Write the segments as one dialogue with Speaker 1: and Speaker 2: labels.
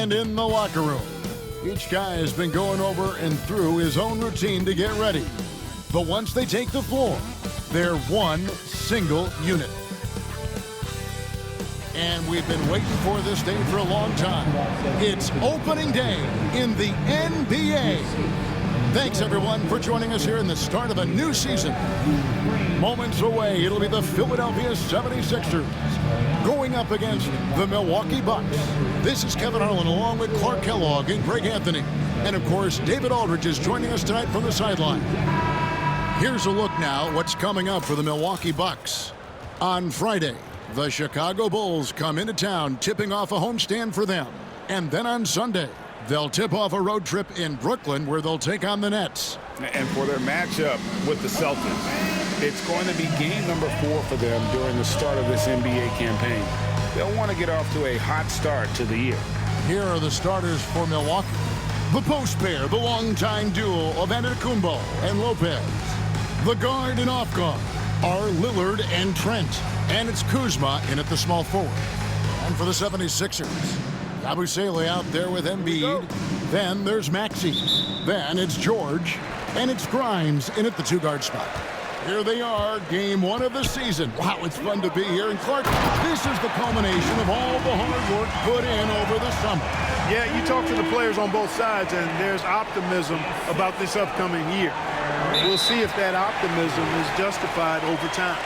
Speaker 1: And in the locker room, each guy has been going over and through his own routine to get ready. But once they take the floor, they're one single unit. And we've been waiting for this day for a long time. It's opening day in the NBA. Thanks, everyone, for joining us here in the start of a new season. Moments away, it'll be the Philadelphia 76ers going up against the Milwaukee Bucks. This is Kevin Harlan along with Clark Kellogg and Greg Anthony. And, of course, David Aldridge is joining us tonight from the sideline. Here's a look now what's coming up for the Milwaukee Bucks. On Friday, the Chicago Bulls come into town, tipping off a homestand for them. And then on Sunday, they'll tip off a road trip in Brooklyn where they'll take on the Nets.
Speaker 2: And for their matchup with the Celtics, it's going to be game number 4 for them during the start of this NBA campaign. They'll want to get off to a hot start to the year.
Speaker 1: Here are the starters for Milwaukee. The post pair, the longtime duo of Antetokounmpo and Lopez. The guard and off guard are Lillard and Trent. And it's Kuzma in at the small forward. And for the 76ers, Yabusele out there with Embiid. Then there's Maxey. Then it's George. And it's Grimes in at the 2-guard spot. Here they are, game 1 of the season. Wow, it's fun to be here. And Clark, this is the culmination of all the hard work put in over the summer.
Speaker 3: Yeah, you talk to the players on both sides, and there's optimism about this upcoming year. We'll see if that optimism is justified over time.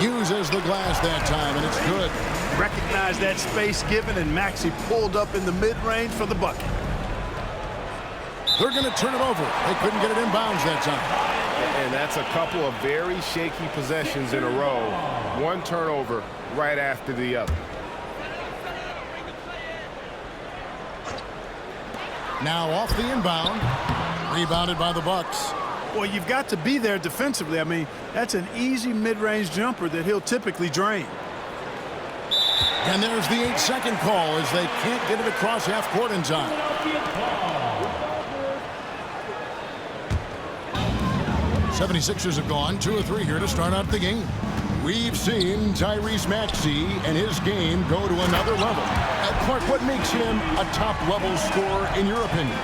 Speaker 1: Uses the glass that time, and it's good.
Speaker 3: Recognize that space given, and Maxey pulled up in the mid-range for the bucket.
Speaker 1: They're going to turn it over. They couldn't get it inbounds that time.
Speaker 2: And that's a couple of very shaky possessions in a row. One turnover right after the other.
Speaker 1: Now off the inbound. Rebounded by the Bucks.
Speaker 3: Well, you've got to be there defensively. I mean, that's an easy mid-range jumper that he'll typically drain.
Speaker 1: And there's the 8-second call as they can't get it across half court in time. '76ers have gone 2 of 3 here to start out the game. We've seen Tyrese Maxey and his game go to another level. Clark, what makes him a top-level scorer in your opinion?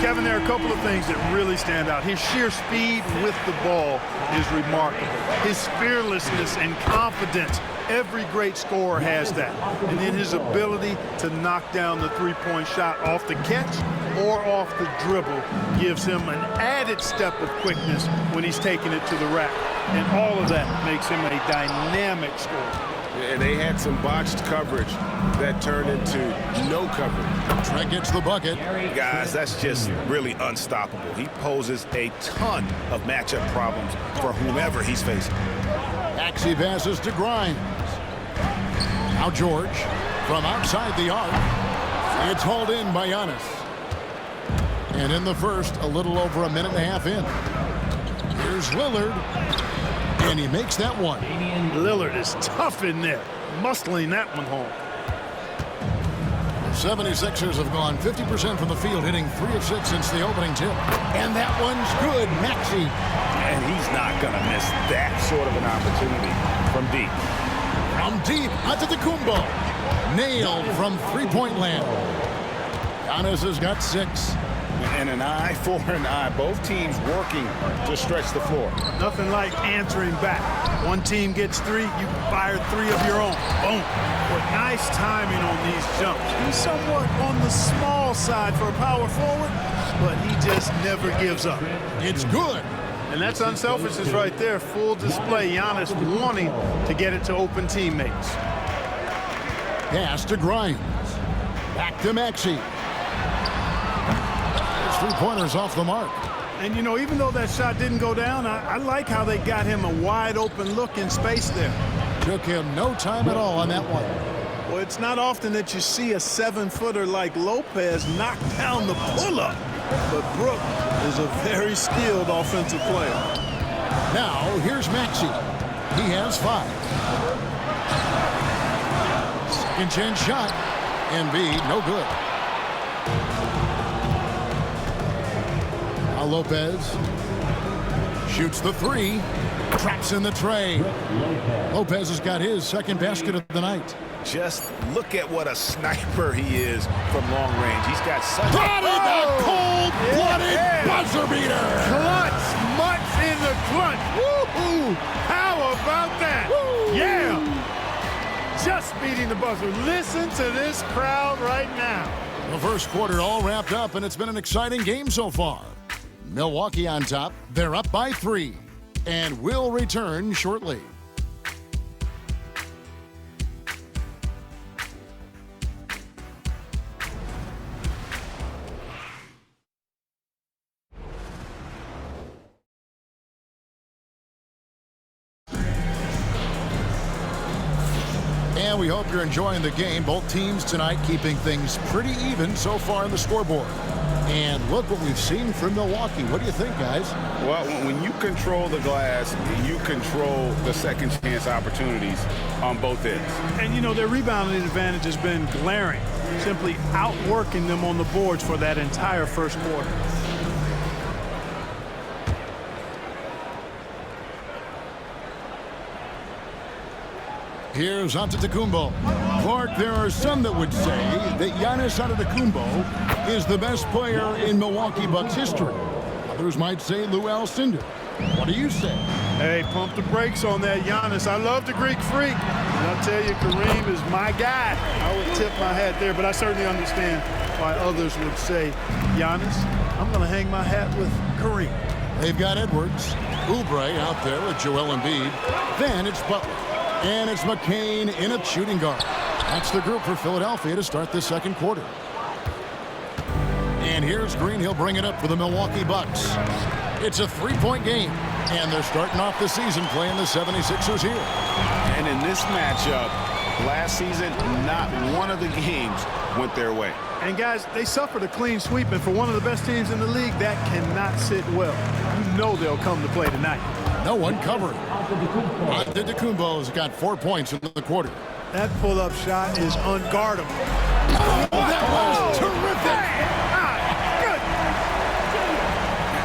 Speaker 3: Kevin, there are a couple of things that really stand out. His sheer speed with the ball is remarkable. His fearlessness and confidence, every great scorer has that. And then his ability to knock down the three-point shot off the catch or off the dribble gives him an added step of quickness when he's taking it to the rack. And all of that makes him a dynamic scorer.
Speaker 2: And they had some botched coverage that turned into no coverage.
Speaker 1: Trent gets the bucket.
Speaker 2: Guys, that's just really unstoppable. He poses a ton of matchup problems for whomever he's facing.
Speaker 1: Maxey passes to Grimes. Now George from outside the arc. It's hauled in by Giannis. And in the first, a little over a minute and a half in. Here's Lillard. And he makes that one.
Speaker 3: Lillard is tough in there, muscling that one home.
Speaker 1: 76ers have gone 50% from the field, hitting 3 of 6 since the opening tip. And that one's good. Maxey.
Speaker 2: And he's not going to miss that sort of an opportunity from deep.
Speaker 1: From deep, Antetokounmpo. Nailed from three-point land. Giannis has got 6.
Speaker 2: And an eye for an eye. Both teams working to stretch the floor.
Speaker 3: Nothing like answering back. One team gets 3, you fire 3 of your own. Boom. But nice timing on these jumps. He's somewhat on the small side for a power forward, but he just never gives up.
Speaker 1: It's good.
Speaker 3: And that's unselfishness right there. Full display. Giannis wanting to get it to open teammates.
Speaker 1: Pass to Grimes. Back to Maxey. 3-pointers off the mark.
Speaker 3: And, you know, even though that shot didn't go down, I like how they got him a wide-open look in space there.
Speaker 1: Took him no time at all on that one.
Speaker 3: Well, it's not often that you see a 7-footer like Lopez knock down the pull-up. But Brook is a very skilled offensive player.
Speaker 1: Now, here's Maxey. He has 5. Second chance shot. Embiid, no good. Now Lopez shoots the three. Traps in the tray. Lopez has got his second basket of the night.
Speaker 2: Just look at what a sniper he is from long range. He's got such
Speaker 1: a cold-blooded buzzer beater.
Speaker 3: Clutch, mutts in the clutch. Woo-hoo! How about that? Woo. Yeah! Just beating the buzzer. Listen to this crowd right now.
Speaker 1: The first quarter all wrapped up, and it's been an exciting game so far. Milwaukee on top. They're up by 3. And will return shortly. And we hope you're enjoying the game. Both teams tonight keeping things pretty even so far in the scoreboard. And look what we've seen from Milwaukee. What do you think, guys?
Speaker 2: Well, when you control the glass, you control the second chance opportunities on both ends.
Speaker 3: And, you know, their rebounding advantage has been glaring, simply outworking them on the boards for that entire first quarter.
Speaker 1: Here's Antetokounmpo. Clark, there are some that would say that Giannis Antetokounmpo is the best player in Milwaukee Bucks history. Others might say Lou Alcindor. What do you say?
Speaker 3: Hey, pump the brakes on that, Giannis. I love the Greek freak. And I'll tell you, Kareem is my guy. I would tip my hat there, but I certainly understand why others would say, Giannis, I'm going to hang my hat with Kareem.
Speaker 1: They've got Edwards, Oubre out there with Joel Embiid. Then it's Butler. And it's McCain in at shooting guard. That's the group for Philadelphia to start the second quarter. And here's Green. He'll bring it up for the Milwaukee Bucks. It's a three-point game. And they're starting off the season playing the 76ers here.
Speaker 2: And in this matchup, last season, not one of the games went their way.
Speaker 3: And guys, they suffered a clean sweep, and for one of the best teams in the league, that cannot sit well. You know they'll come to play tonight.
Speaker 1: No one covering. Antetokounmpo's got 4 points in the quarter.
Speaker 3: That pull-up shot is unguardable.
Speaker 1: Oh, that was terrific.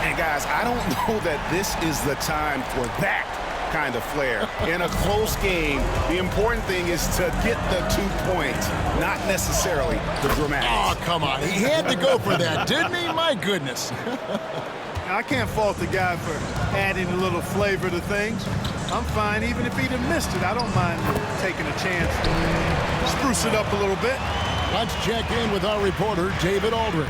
Speaker 2: And guys, I don't know that this is the time for that kind of flair. In a close game, the important thing is to get the 2 points, not necessarily the dramatics.
Speaker 1: Oh, come on. He had to go for that, didn't he? My goodness.
Speaker 3: I can't fault the guy for adding a little flavor to things. I'm fine even if he'd have missed it. I don't mind taking a chance to spruce it up a little bit.
Speaker 1: Let's check in with our reporter, David Aldridge.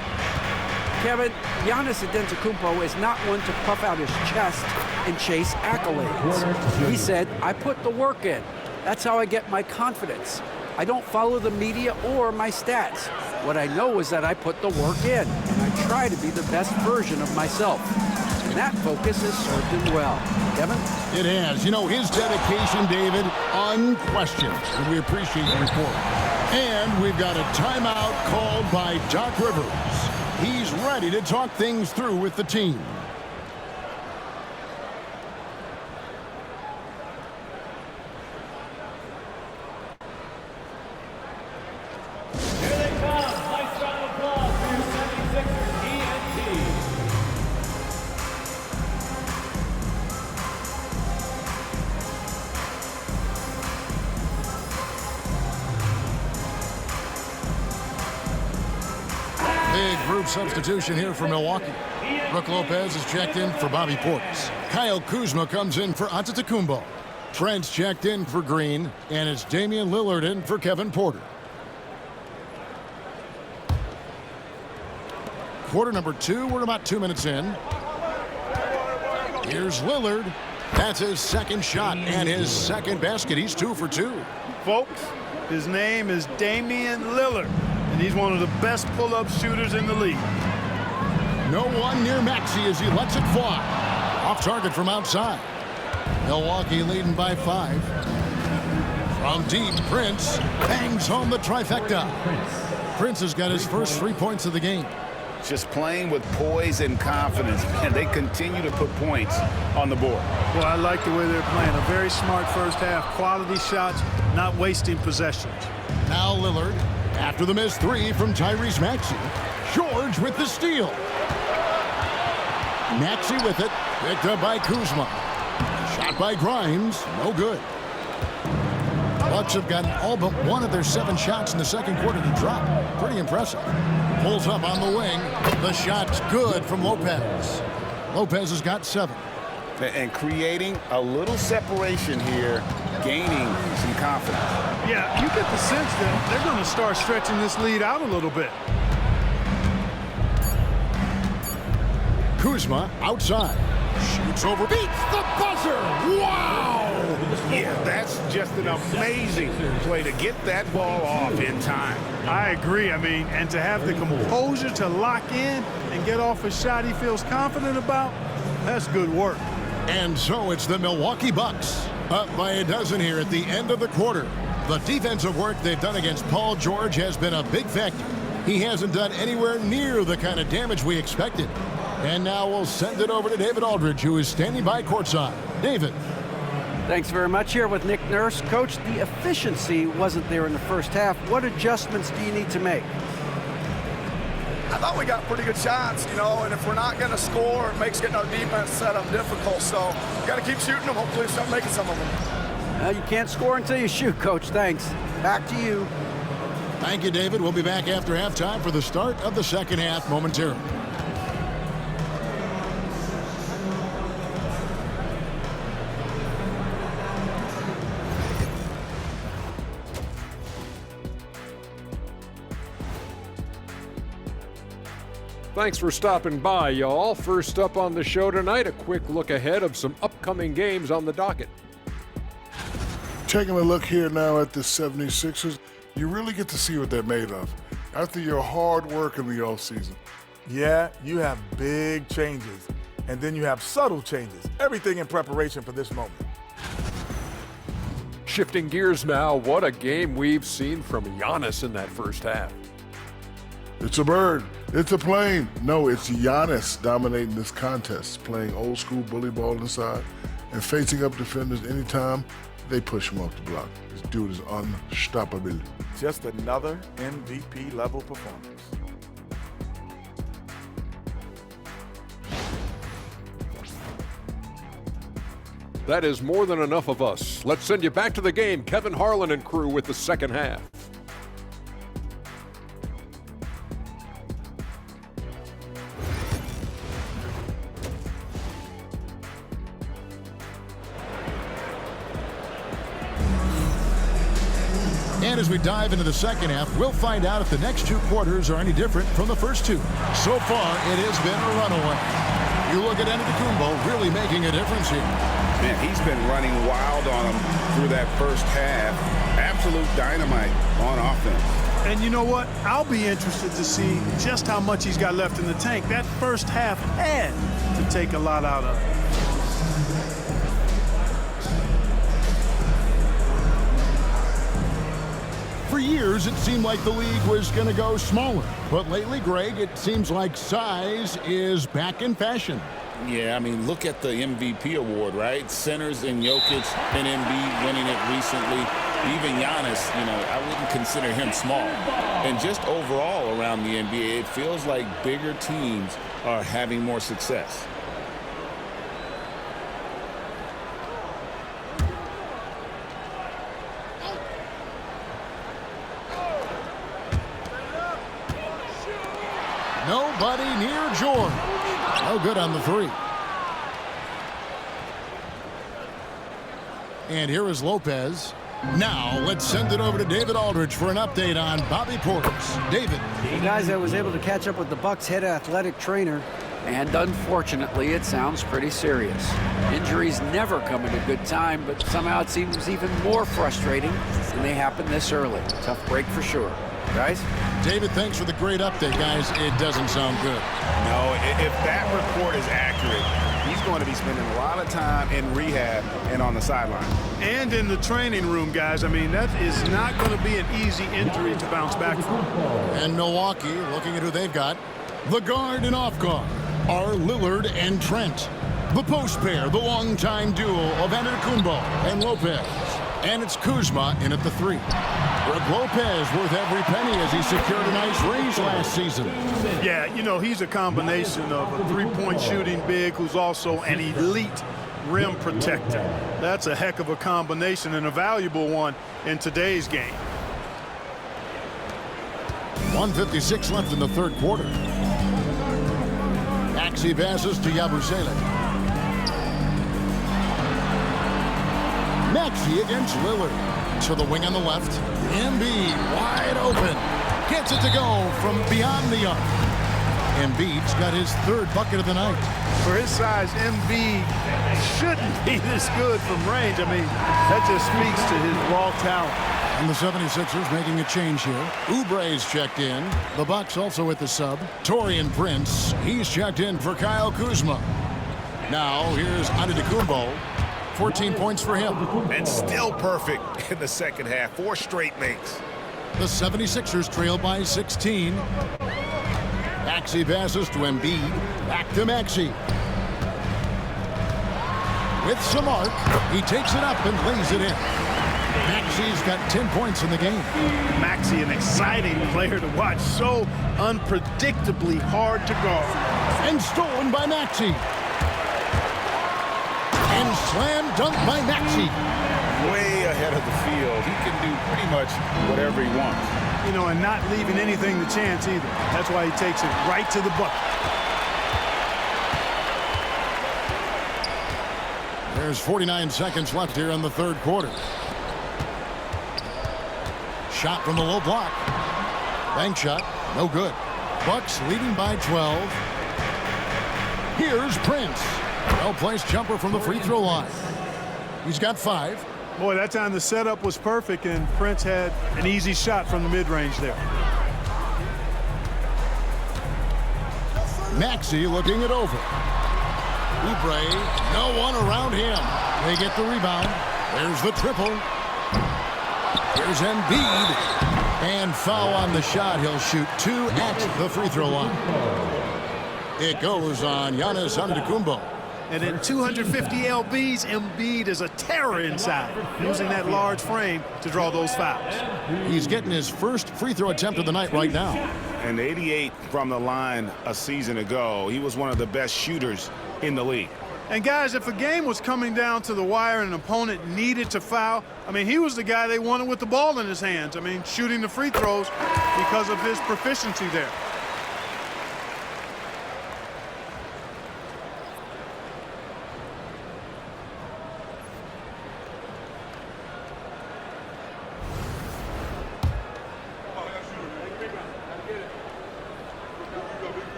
Speaker 4: Kevin, Giannis Antetokounmpo is not one to puff out his chest and chase accolades. He said, I put the work in. That's how I get my confidence. I don't follow the media or my stats. What I know is that I put the work in, and I try to be the best version of myself. And that focus has served him well. Kevin?
Speaker 1: It has. You know, his dedication, David, unquestioned. And we appreciate the report. And we've got a timeout called by Doc Rivers. He's ready to talk things through with the team. Big group substitution here for Milwaukee. Brook Lopez is checked in for Bobby Portis. Kyle Kuzma comes in for Antetokounmpo. Trent's checked in for Green, and it's Damian Lillard in for Kevin Porter. Quarter number 2, we're about 2 minutes in. Here's Lillard. That's his second shot and his second basket. He's 2 for 2.
Speaker 3: Folks, his name is Damian Lillard, and he's one of the best pull-up shooters in the league.
Speaker 1: No one near Maxey as he lets it fly. Off target from outside. Milwaukee leading by 5. From deep, Prince bangs home the trifecta. Prince has got his first 3 points of the game.
Speaker 2: Just playing with poise and confidence, and they continue to put points on the board.
Speaker 3: Well, I like the way they're playing. A very smart first half. Quality shots, not wasting possessions.
Speaker 1: Now Lillard After the missed three from Tyrese Maxey, George with the steal. Maxey with it, picked up by Kuzma. Shot by Grimes, no good. Bucks have gotten all but one of their 7 shots in the second quarter to drop. Pretty impressive. Pulls up on the wing. The shot's good from Lopez. Lopez has got 7.
Speaker 2: And creating a little separation here, gaining some confidence.
Speaker 3: Yeah, you get the sense that they're going to start stretching this lead out a little bit.
Speaker 1: Kuzma outside. Shoots over, beats the buzzer. Wow!
Speaker 2: Yeah, that's just an amazing play to get that ball off in time.
Speaker 3: I agree. I mean, and to have the composure to lock in and get off a shot he feels confident about, that's good work.
Speaker 1: And so it's the Milwaukee Bucks up by a dozen here at the end of the quarter. The defensive work they've done against Paul George has been a big factor. He hasn't done anywhere near the kind of damage we expected. And now we'll send it over to David Aldridge, who is standing by courtside. David.
Speaker 4: Thanks very much. Here with Nick Nurse. Coach, the efficiency wasn't there in the first half. What adjustments do you need to make?
Speaker 5: I thought we got pretty good shots, and if we're not going to score, it makes getting our defense set up difficult. So we got to keep shooting them. Hopefully start making some of them.
Speaker 4: You can't score until you shoot, Coach. Thanks. Back to you.
Speaker 1: Thank you, David. We'll be back after halftime for the start of the second half momentarily.
Speaker 6: Thanks for stopping by, y'all. First up on the show tonight, a quick look ahead of some upcoming games on the docket.
Speaker 7: Taking a look here now at the 76ers, you really get to see what they're made of after your hard work in the offseason.
Speaker 8: Yeah, you have big changes, and then you have subtle changes. Everything in preparation for this moment.
Speaker 6: Shifting gears now, what a game we've seen from Giannis in that first half.
Speaker 7: It's a bird. It's a plane. No, it's Giannis dominating this contest, playing old school bully ball inside and facing up defenders anytime they push him off the block. This dude is unstoppable.
Speaker 8: Just another MVP level performance.
Speaker 6: That is more than enough of us. Let's send you back to the game. Kevin Harlan and crew with the second half.
Speaker 1: And as we dive into the second half, we'll find out if the next 2 quarters are any different from the first 2. So far, it has been a runaway. You look at Antetokounmpo really making a difference here.
Speaker 2: Man, he's been running wild on him through that first half. Absolute dynamite on offense.
Speaker 3: And you know what? I'll be interested to see just how much he's got left in the tank. That first half had to take a lot out of it.
Speaker 1: For years, it seemed like the league was going to go smaller. But lately, Greg, it seems like size is back in fashion.
Speaker 9: Yeah, I mean, look at the MVP award, right? Centers and Jokic and Embiid winning it recently. Even Giannis, I wouldn't consider him small. And just overall around the NBA, it feels like bigger teams are having more success.
Speaker 1: Nobody near George. No good on the 3. And here is Lopez. Now let's send it over to David Aldridge for an update on Bobby Portis. David.
Speaker 4: Hey guys, I was able to catch up with the Bucks head athletic trainer, and unfortunately it sounds pretty serious. Injuries never come at a good time, but somehow it seems even more frustrating when they happen this early. Tough break for sure. Guys?
Speaker 1: David, thanks for the great update, guys. It doesn't sound good.
Speaker 2: No, if that report is accurate, he's going to be spending a lot of time in rehab and on the sideline.
Speaker 3: And in the training room, guys. I mean, that is not going to be an easy injury to bounce back from.
Speaker 1: And Milwaukee, looking at who they've got, the guard and off guard are Lillard and Trent. The post pair, the longtime duo of Antetokounmpo and Lopez. And it's Kuzma in at the 3. Brook Lopez worth every penny as he secured a nice raise last season.
Speaker 3: Yeah, you know, he's a combination of a three-point shooting big who's also an elite rim protector. That's a heck of a combination and a valuable one in today's game.
Speaker 1: 1:56 left in the third quarter. Maxey passes to Yabusele. Maxey against Lillard. To the wing on the left. Embiid wide open. Gets it to go from beyond the arc. Embiid's got his third bucket of the night.
Speaker 3: For his size, Embiid shouldn't be this good from range. I mean, that just speaks to his raw talent.
Speaker 1: And the 76ers making a change here. Oubre's checked in. The Bucks also at the sub. Taurean Prince, he's checked in for Kyle Kuzma. Now here's Antetokounmpo. 14 points for him.
Speaker 2: And still perfect in the second half. 4 straight makes.
Speaker 1: The 76ers trail by 16. Maxey passes to Embiid. Back to Maxey. With some arc, he takes it up and lays it in. Maxey's got 10 points in the game.
Speaker 3: Maxey, an exciting player to watch. So unpredictably hard to guard.
Speaker 1: And stolen by Maxey. And slam dunk by Maxey.
Speaker 2: Way ahead of the field. He can do pretty much whatever he wants.
Speaker 3: You know, and not leaving anything to chance either. That's why he takes it right to the bucket.
Speaker 1: There's 49 seconds left here in the third quarter. Shot from the low block. Bank shot, no good. Bucks leading by 12. Here's Prince. Well-placed jumper from the free throw line. He's got 5.
Speaker 3: Boy, that time the setup was perfect, and Prince had an easy shot from the mid-range there.
Speaker 1: Maxey looking it over. Oubre, no one around him. They get the rebound. There's the triple. Here's Embiid. And foul on the shot. He'll shoot 2 at the free throw line. It goes on Giannis Antetokounmpo.
Speaker 3: And at 250 lbs, Embiid is a terror inside, using that large frame to draw those fouls.
Speaker 1: He's getting his first free throw attempt of the night right now.
Speaker 2: And 88 from the line a season ago. He was one of the best shooters in the league.
Speaker 3: And guys, if a game was coming down to the wire and an opponent needed to foul, I mean, he was the guy they wanted with the ball in his hands. I mean, shooting the free throws because of his proficiency there.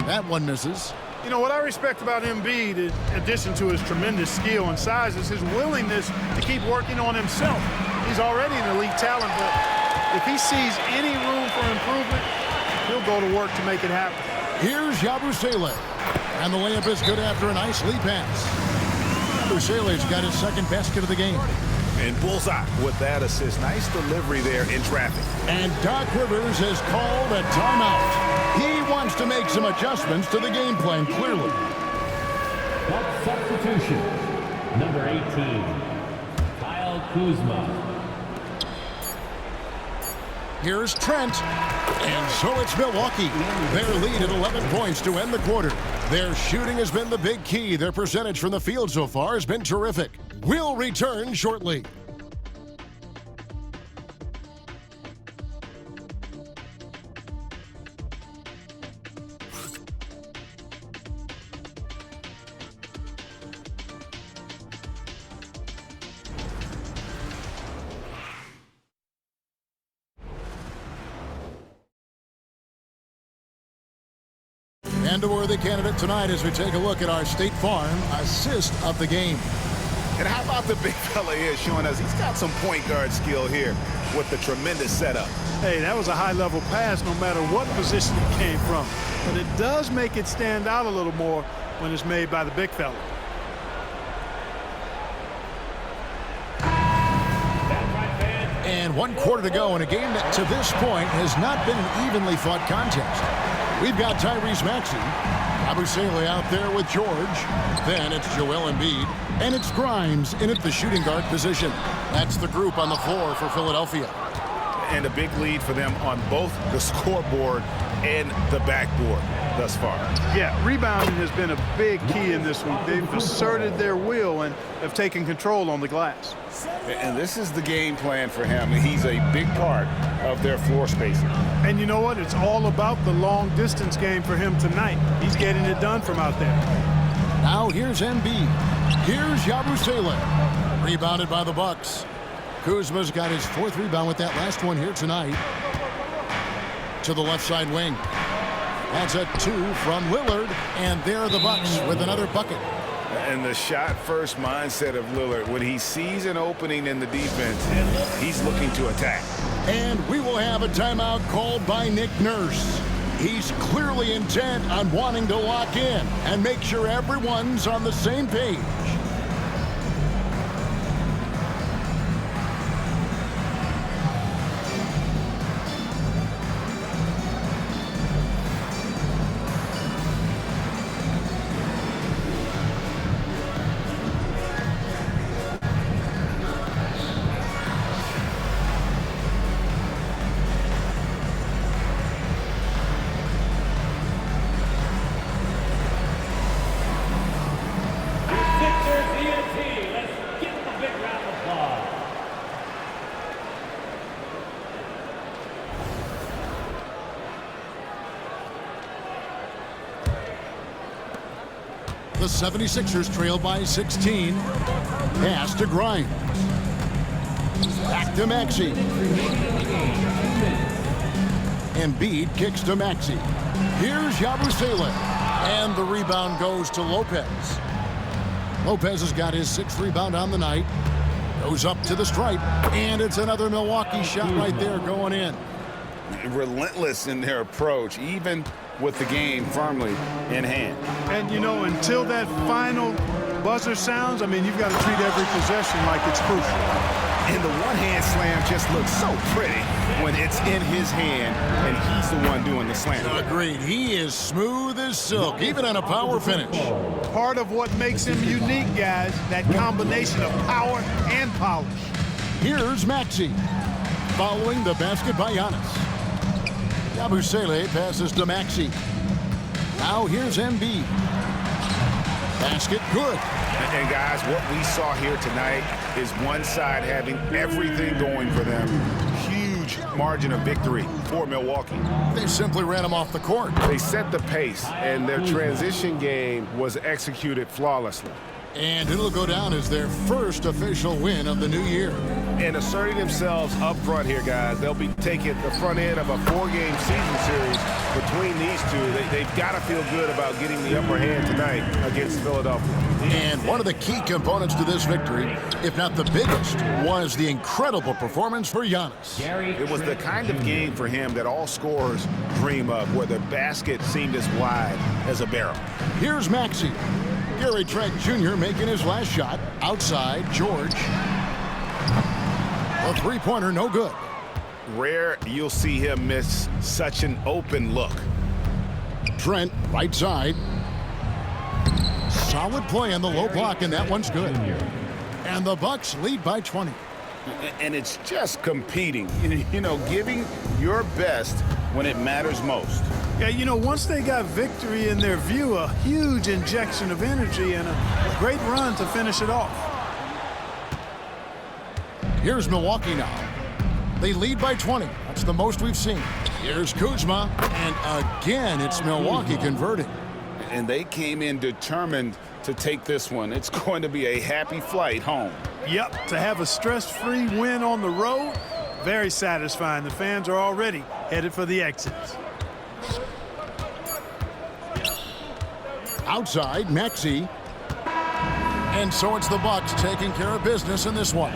Speaker 1: That one misses.
Speaker 3: You know, what I respect about Embiid, in addition to his tremendous skill and size, is his willingness to keep working on himself. He's already an elite talent, but if he sees any room for improvement, he'll go to work to make it happen.
Speaker 1: Here's Yabusele. And the layup is good after a nice lead pass. Yabusele's got his second basket of the game.
Speaker 2: And bullseye with that assist. Nice delivery there in traffic.
Speaker 1: And Doc Rivers has called a timeout. He wants to make some adjustments to the game plan, clearly.
Speaker 10: Buck substitution. Number 18, Kyle Kuzma.
Speaker 1: Here's Trent. And so it's Milwaukee. Their lead at 11 points to end the quarter. Their shooting has been the big key. Their percentage from the field so far has been terrific. We'll return shortly. And a worthy candidate tonight as we take a look at our State Farm assist of the game.
Speaker 2: And how about the big fella here showing us he's got some point guard skill here with the tremendous setup.
Speaker 3: Hey, that was a high-level pass no matter what position it came from. But it does make it stand out a little more when it's made by the big fella.
Speaker 1: And 1 quarter to go in a game that to this point has not been an evenly fought contest. We've got Tyrese Maxey. Yabusele out there with George. Then it's Joel Embiid. And it's Grimes in at the shooting guard position. That's the group on the floor for Philadelphia.
Speaker 2: And a big lead for them on both the scoreboard and the backboard thus far.
Speaker 3: Yeah, rebounding has been a big key in this one. They've asserted their will and have taken control on the glass.
Speaker 2: And this is the game plan for him. He's a big part of their floor spacing.
Speaker 3: And you know what? It's all about the long distance game for him tonight. He's getting it done from out there.
Speaker 1: Now here's Embiid. Here's Yabusele. Rebounded by the Bucks. Kuzma's got his 4th rebound with that last one here tonight. To the left side wing. That's a 2 from Lillard. And there are the Bucks with another bucket.
Speaker 2: And the shot-first mindset of Lillard, when he sees an opening in the defense, he's looking to attack.
Speaker 1: And we will have a timeout called by Nick Nurse. He's clearly intent on wanting to lock in and make sure everyone's on the same page. The 76ers trail by 16. Pass to Grimes. Back to Maxey. Embiid kicks to Maxey. Here's Yabusele. And the rebound goes to Lopez. Lopez has got his 6th rebound on the night. Goes up to the stripe. And it's another Milwaukee shot right there going in.
Speaker 2: Relentless in their approach, even with the game firmly in hand.
Speaker 3: And, you know, until that final buzzer sounds, I mean, you've got to treat every possession like it's crucial.
Speaker 2: And the one-hand slam just looks so pretty when it's in his hand and he's the one doing the slam.
Speaker 1: Agreed. He is smooth as silk, even on a power finish.
Speaker 3: Part of what makes him unique, guys, that combination of power and polish.
Speaker 1: Here's Maxey. Following the basket by Giannis. Yabusele passes to Maxey. Now here's Embiid. Basket good.
Speaker 2: And guys, what we saw here tonight is one side having everything going for them. Huge margin of victory for Milwaukee.
Speaker 1: They simply ran them off the court.
Speaker 2: They set the pace, and their transition game was executed flawlessly.
Speaker 1: And it'll go down as their first official win of the new year.
Speaker 2: And asserting themselves up front here, guys. They'll be taking the front end of a 4-game season series between these two. They've got to feel good about getting the upper hand tonight against Philadelphia.
Speaker 1: And one of the key components to this victory, if not the biggest, was the incredible performance for Giannis.
Speaker 2: It was the kind of game for him that all scorers dream of, where the basket seemed as wide as a barrel.
Speaker 1: Here's Maxey. Gary Trent Jr. making his last shot. Outside, George. A three-pointer, no good.
Speaker 2: Rare you'll see him miss such an open look.
Speaker 1: Trent, right side. Solid play on the low block, and that one's good. And the Bucks lead by 20.
Speaker 2: And it's just competing, you know, giving your best when it matters most.
Speaker 3: Yeah, you know, once they got victory in their view, a huge injection of energy and a great run to finish it off.
Speaker 1: Here's Milwaukee now. They lead by 20. That's the most we've seen. Here's Kuzma, and again, it's Milwaukee converting.
Speaker 2: And they came in determined to take this one. It's going to be a happy flight home.
Speaker 3: Yep, to have a stress-free win on the road, very satisfying. The fans are already headed for the exits.
Speaker 1: Outside, Maxey. And so it's the Bucks taking care of business in this one.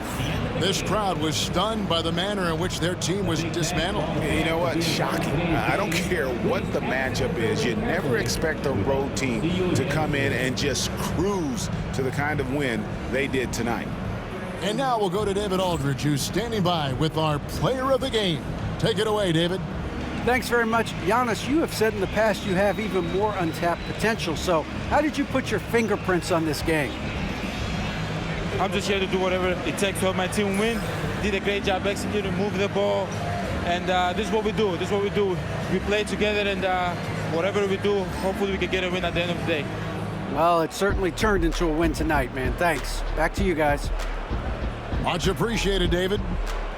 Speaker 1: This crowd was stunned by the manner in which their team was dismantled.
Speaker 2: You know what? Shocking. I don't care what the matchup is. You never expect a road team to come in and just cruise to the kind of win they did tonight.
Speaker 1: And now we'll go to David Aldridge, who's standing by with our player of the game. Take it away, David.
Speaker 4: Thanks very much. Giannis, you have said in the past you have even more untapped potential. So how did you put your fingerprints on this game?
Speaker 11: I'm just here to do whatever it takes to help my team win. Did a great job executing, moving the ball. And this is what we do. This is what we do. We play together, and whatever we do, hopefully we can get a win at the end of the day.
Speaker 4: Well, it certainly turned into a win tonight, man. Thanks. Back to you guys.
Speaker 1: Much appreciated, David.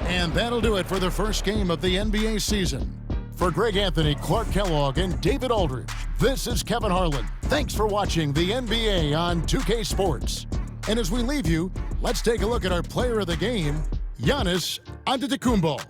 Speaker 1: And that'll do it for the first game of the NBA season. For Greg Anthony, Clark Kellogg, and David Aldridge, this is Kevin Harlan. Thanks for watching the NBA on 2K Sports. And as we leave you, let's take a look at our player of the game, Giannis Antetokounmpo.